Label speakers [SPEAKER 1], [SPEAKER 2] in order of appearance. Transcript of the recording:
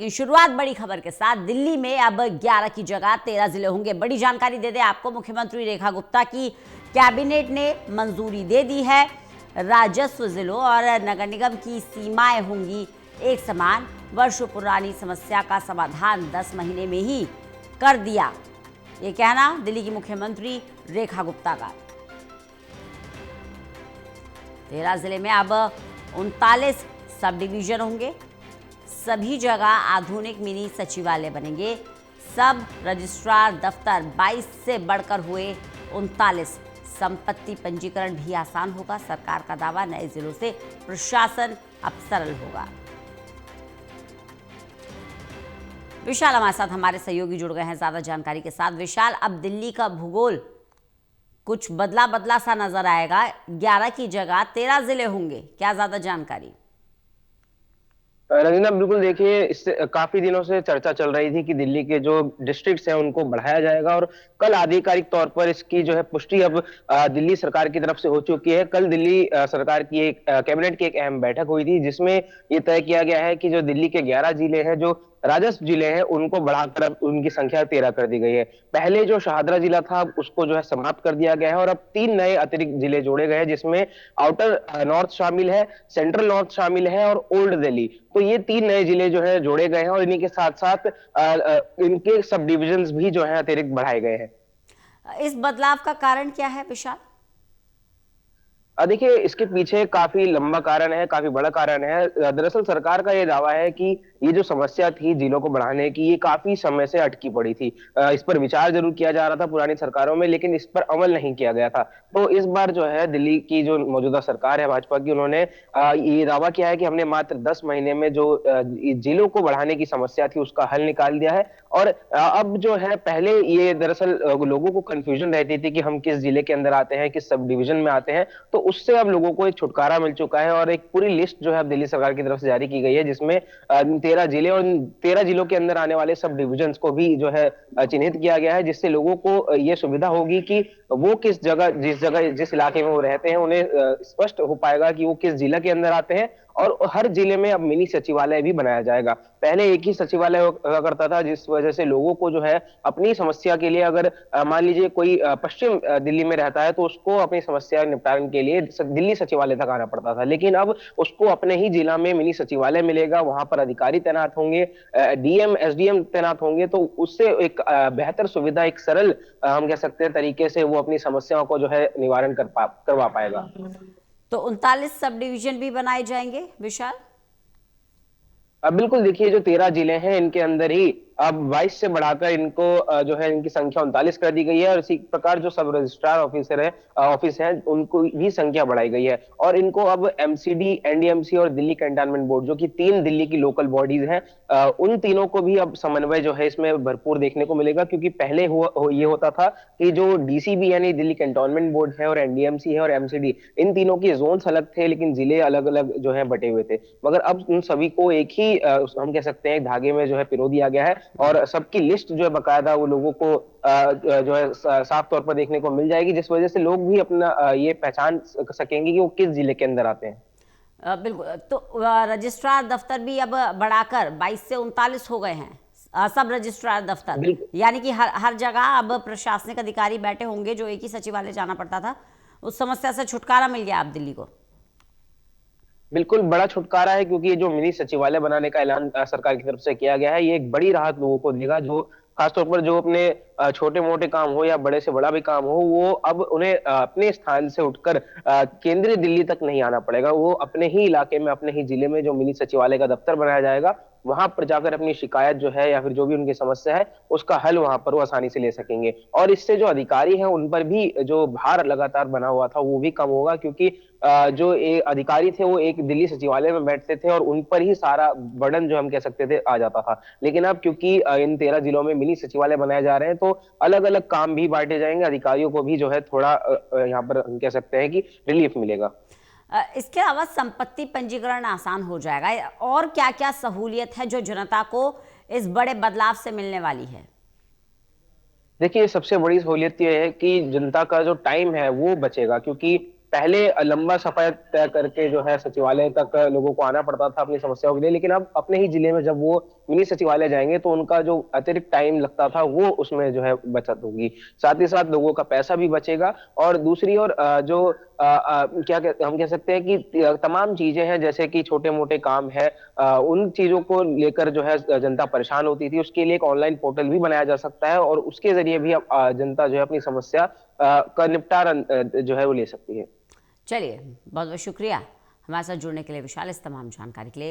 [SPEAKER 1] की शुरुआत बड़ी खबर के साथ। दिल्ली में अब 11 की जगह 13 जिले होंगे। बड़ी जानकारी दे दें आपको मुख्यमंत्री रेखा गुप्ता की कैबिनेट ने मंजूरी दे दी है। राजस्व जिलों और नगर निगम की सीमाएं होंगी एक समान। वर्षों पुरानी समस्या का समाधान 10 महीने में ही कर दिया, ये कहना दिल्ली की मुख्यमंत्री रेखा गुप्ता का। 13 जिले में अब 39 सब डिवीजन होंगे। सभी जगह आधुनिक मिनी सचिवालय बनेंगे। सब रजिस्ट्रार दफ्तर 22 से बढ़कर हुए 39। संपत्ति पंजीकरण भी आसान होगा। सरकार का दावा, नए जिलों से प्रशासन अब सरल होगा। विशाल हमारे साथ, हमारे सहयोगी जुड़ गए हैं ज्यादा जानकारी के साथ। विशाल, अब दिल्ली का भूगोल कुछ बदला बदला सा नजर आएगा। 11 की जगह 13 जिले होंगे, क्या ज्यादा जानकारी?
[SPEAKER 2] रंजना, बिल्कुल देखिए, इससे काफी दिनों से चर्चा चल रही थी कि दिल्ली के जो डिस्ट्रिक्ट्स हैं उनको बढ़ाया जाएगा और कल आधिकारिक तौर पर इसकी जो है पुष्टि अब दिल्ली सरकार की तरफ से हो चुकी है। कल दिल्ली सरकार की एक कैबिनेट की एक अहम बैठक हुई थी जिसमें ये तय किया गया है कि जो दिल्ली के 11 जिले हैं, जो राजस्व जिले हैं, उनको बढ़ाकर अब उनकी संख्या 13 कर दी गई है। पहले जो शाहदरा जिला था उसको जो है समाप्त कर दिया गया है और अब 3 नए अतिरिक्त जिले जोड़े गए हैं जिसमें आउटर नॉर्थ शामिल है, सेंट्रल नॉर्थ शामिल है और ओल्ड दिल्ली। तो ये 3 नए जिले जो है जोड़े गए हैं और इन्हीं के साथ साथ इनके सब डिविजन्स भी जो है अतिरिक्त बढ़ाए गए हैं।
[SPEAKER 1] इस बदलाव का कारण क्या है विशाल?
[SPEAKER 2] देखिए, इसके पीछे काफी लंबा कारण है, काफी बड़ा कारण है। दरअसल सरकार का ये दावा है कि ये जो समस्या थी जिलों को बढ़ाने की, ये काफी समय से अटकी पड़ी थी। इस पर विचार जरूर किया जा रहा था पुरानी सरकारों में, लेकिन इस पर अमल नहीं किया गया था। तो इस बार जो है दिल्ली की जो मौजूदा सरकार है भाजपा की, उन्होंने ये दावा किया है कि हमने मात्र 10 महीने में जो जिलों को बढ़ाने की समस्या थी उसका हल निकाल दिया है। और अब जो है, पहले ये दरअसल लोगों को कंफ्यूजन रहती थी कि हम किस जिले के अंदर आते हैं, किस सब डिवीजन में आते हैं। तो उससे अब लोगों को एक छुटकारा मिल चुका है और एक पूरी लिस्ट जो है अब दिल्ली सरकार की तरफ से जारी की गई है जिसमें 13 जिले और 13 जिलों के अंदर आने वाले सब डिविजन्स को भी जो है चिन्हित किया गया है, जिससे लोगों को ये सुविधा होगी कि वो किस जगह जिस इलाके में वो रहते हैं उन्हें स्पष्ट हो पाएगा कि वो किस जिला के अंदर आते हैं। और हर जिले में अब मिनी सचिवालय भी बनाया जाएगा। पहले एक ही सचिवालय हुआ करता था, जिस वजह से लोगों को जो है अपनी समस्या के लिए, अगर मान लीजिए कोई पश्चिम दिल्ली में रहता है तो उसको अपनी समस्या निपटाने के लिए दिल्ली सचिवालय तक आना पड़ता था, लेकिन अब उसको अपने ही जिला में मिनी सचिवालय मिलेगा। वहां पर अधिकारी तैनात होंगे, डीएम एसडीएम तैनात होंगे। तो उससे एक बेहतर सुविधा, एक सरल हम कह सकते हैं तरीके से वो अपनी समस्याओं को जो है निवारण करवा पाएगा।
[SPEAKER 1] तो 39 सब डिवीजन भी बनाए जाएंगे विशाल?
[SPEAKER 2] अब बिल्कुल देखिए, जो 13 जिले हैं इनके अंदर ही अब 22 से बढ़ाकर इनको जो है इनकी संख्या 39 कर दी गई है। और इसी प्रकार जो सब रजिस्ट्रार ऑफिस है उनको भी संख्या बढ़ाई गई है। और इनको अब एमसीडी, एनडीएमसी और दिल्ली कैंटोनमेंट बोर्ड, जो कि 3 दिल्ली की लोकल बॉडीज हैं, उन तीनों को भी अब समन्वय जो है इसमें भरपूर देखने को मिलेगा। क्योंकि पहले ये होता था कि जो डीसीबी यानी दिल्ली कैंटोनमेंट बोर्ड है और एनडीएमसी है और एमसीडी, इन तीनों के जोन्स अलग थे लेकिन जिले अलग अलग जो है बटे हुए थे। मगर अब उन सभी को एक ही हम कह सकते हैं धागे में जो है पिरो दिया गया है और सबकी लिस्ट जो है बकायदा वो लोगों को जो है साफ तौर पर देखने को मिल जाएगी, जिस वजह से लोग भी अपना ये पहचान सकेंगे कि वो किस जिले के अंदर आते हैं।
[SPEAKER 1] बिल्कुल। तो रजिस्ट्रार दफ्तर भी अब बढ़ाकर 22 से 39 हो गए हैं। सब रजिस्ट्रार दफ्तर, यानी कि हर जगह अब प्रशासनिक अधिकारी बैठे होंगे। जो एक ही सचिवालय जाना पड़ता था, उस समस्या से छुटकारा मिल गया अब दिल्ली को।
[SPEAKER 2] बिल्कुल बड़ा छुटकारा है, क्योंकि ये जो मिनी सचिवालय बनाने का ऐलान सरकार की तरफ से किया गया है, ये एक बड़ी राहत लोगों को देगा। जो खासतौर पर जो अपने छोटे मोटे काम हो या बड़े से बड़ा भी काम हो, वो अब उन्हें अपने स्थान से उठकर केंद्रीय दिल्ली तक नहीं आना पड़ेगा। वो अपने ही इलाके में, अपने ही जिले में जो मिनी सचिवालय का दफ्तर बनाया जाएगा, वहां पर जाकर अपनी शिकायत जो है या फिर जो भी उनकी समस्या है उसका हल वहां पर वो आसानी से ले सकेंगे। और इससे जो अधिकारी हैं उन पर भी जो भार लगातार बना हुआ था वो भी कम होगा, क्योंकि जो अधिकारी थे वो एक दिल्ली सचिवालय में बैठते थे और उन पर ही सारा बर्डन जो हम कह सकते थे आ जाता था। लेकिन अब क्योंकि इन 13 जिलों में मिनी सचिवालय बनाए जा रहे हैं, तो अलग अलग काम भी बांटे जाएंगे। अधिकारियों को भी जो है थोड़ा यहाँ पर हम कह सकते हैं कि रिलीफ मिलेगा।
[SPEAKER 1] इसके अलावा संपत्ति पंजीकरण आसान हो जाएगा। और क्या क्या सहूलियत है जो जनता को इस बड़े बदलाव से मिलने वाली है?
[SPEAKER 2] देखिए, सबसे बड़ी सहूलियत यह है कि जनता का जो टाइम है वो बचेगा, क्योंकि पहले लंबा सफर तय करके जो है सचिवालय तक लोगों को आना पड़ता था अपनी समस्याओं के लिए, लेकिन अब अपने ही जिले में जब वो मिनी सचिवालय जाएंगे तो उनका जो अतिरिक्त टाइम लगता था वो उसमें जो है बचत होगी। साथ ही साथ लोगों का पैसा भी बचेगा, और दूसरी ओर जो हम कह सकते हैं कि तमाम चीजें हैं जैसे कि छोटे मोटे काम है, उन चीजों को लेकर जो है जनता परेशान होती थी, उसके लिए एक ऑनलाइन पोर्टल भी बनाया जा सकता है और उसके जरिए भी अब जनता जो है अपनी समस्या का निपटारा जो है वो ले सकती है।
[SPEAKER 1] चलिए, बहुत बहुत शुक्रिया हमारे साथ जुड़ने के लिए विशाल, इस तमाम जानकारी के लिए।